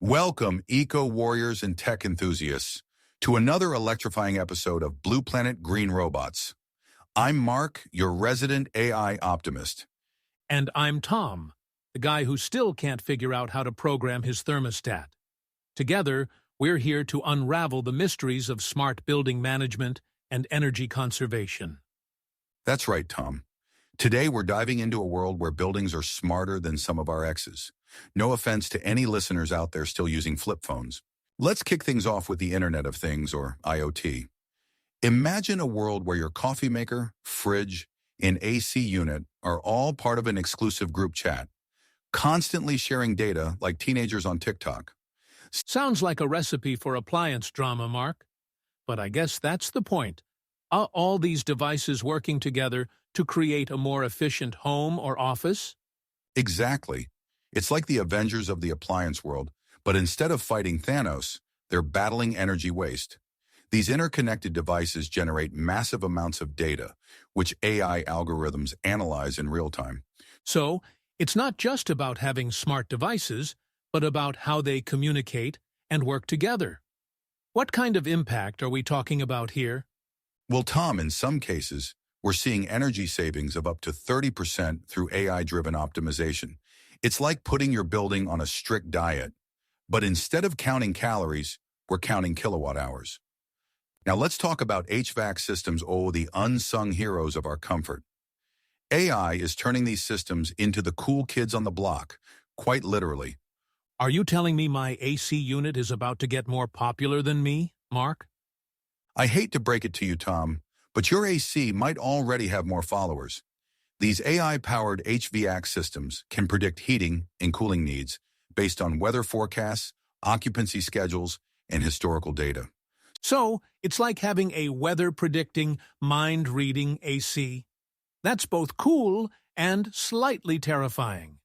Welcome, eco-warriors and tech enthusiasts, to another electrifying episode of Blue Planet Green Robots. I'm Mark, your resident AI optimist. And I'm Tom, the guy who still can't figure out how to program his thermostat. Together, we're here to unravel the mysteries of smart building management and energy conservation. That's right, Tom. Today, we're diving into a world where buildings are smarter than some of our exes. No offense to any listeners out there still using flip phones. Let's kick things off with the Internet of Things, or IoT. Imagine a world where your coffee maker, fridge, and AC unit are all part of an exclusive group chat, constantly sharing data like teenagers on TikTok. Sounds like a recipe for appliance drama, Mark. But I guess that's the point. Are all these devices working together to create a more efficient home or office? Exactly. It's like the Avengers of the appliance world, but instead of fighting Thanos, they're battling energy waste. These interconnected devices generate massive amounts of data, which AI algorithms analyze in real time. So, it's not just about having smart devices, but about how they communicate and work together. What kind of impact are we talking about here? Well, Tom, in some cases, we're seeing energy savings of up to 30% through AI-driven optimization. It's like putting your building on a strict diet, but instead of counting calories, we're counting kilowatt hours. Now let's talk about HVAC systems, the unsung heroes of our comfort. AI is turning these systems into the cool kids on the block, quite literally. Are you telling me my AC unit is about to get more popular than me, Mark? I hate to break it to you, Tom, but your AC might already have more followers. These AI-powered HVAC systems can predict heating and cooling needs based on weather forecasts, occupancy schedules, and historical data. So, it's like having a weather-predicting, mind-reading AC. That's both cool and slightly terrifying.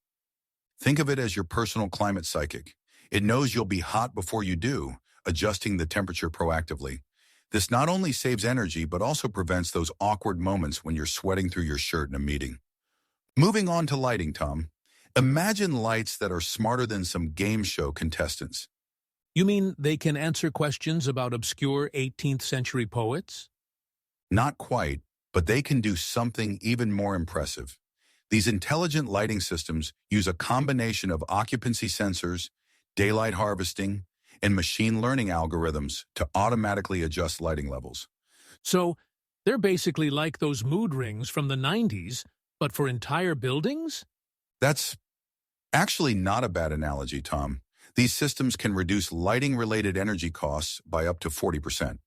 Think of it as your personal climate psychic. It knows you'll be hot before you do, adjusting the temperature proactively. This not only saves energy, but also prevents those awkward moments when you're sweating through your shirt in a meeting. Moving on to lighting, Tom. Imagine lights that are smarter than some game show contestants. You mean they can answer questions about obscure 18th century poets? Not quite, but they can do something even more impressive. These intelligent lighting systems use a combination of occupancy sensors, daylight harvesting, and machine learning algorithms to automatically adjust lighting levels. So, they're basically like those mood rings from the 90s, but for entire buildings? That's actually not a bad analogy, Tom. These systems can reduce lighting-related energy costs by up to 40%.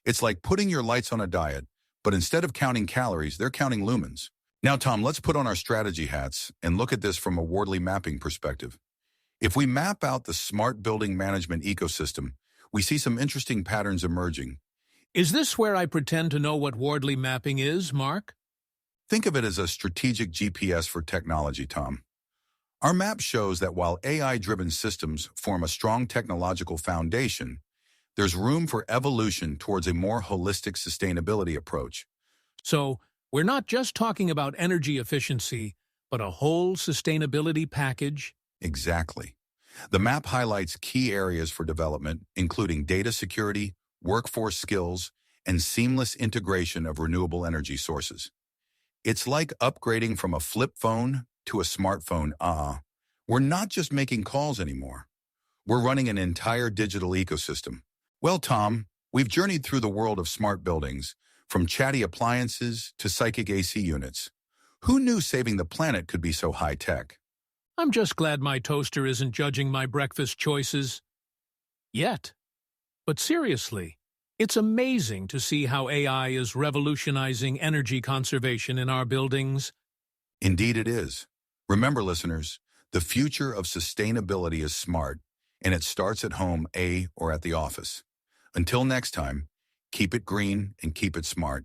It's like putting your lights on a diet, but instead of counting calories, they're counting lumens. Now, Tom, let's put on our strategy hats and look at this from a Wardley Mapping perspective. If we map out the smart building management ecosystem, we see some interesting patterns emerging. Is this where I pretend to know what Wardley Mapping is, Mark? Think of it as a strategic GPS for technology, Tom. Our map shows that while AI-driven systems form a strong technological foundation, there's room for evolution towards a more holistic sustainability approach. So, we're not just talking about energy efficiency, but a whole sustainability package? Exactly. The map highlights key areas for development, including data security, workforce skills, and seamless integration of renewable energy sources. It's like upgrading from a flip phone to a smartphone. We're not just making calls anymore. We're running an entire digital ecosystem. Well, Tom, we've journeyed through the world of smart buildings, from chatty appliances to psychic AC units. Who knew saving the planet could be so high-tech? I'm just glad my toaster isn't judging my breakfast choices. Yet. But seriously, it's amazing to see how AI is revolutionizing energy conservation in our buildings. Indeed it is. Remember, listeners, the future of sustainability is smart, and it starts at home, or at the office. Until next time, keep it green and keep it smart.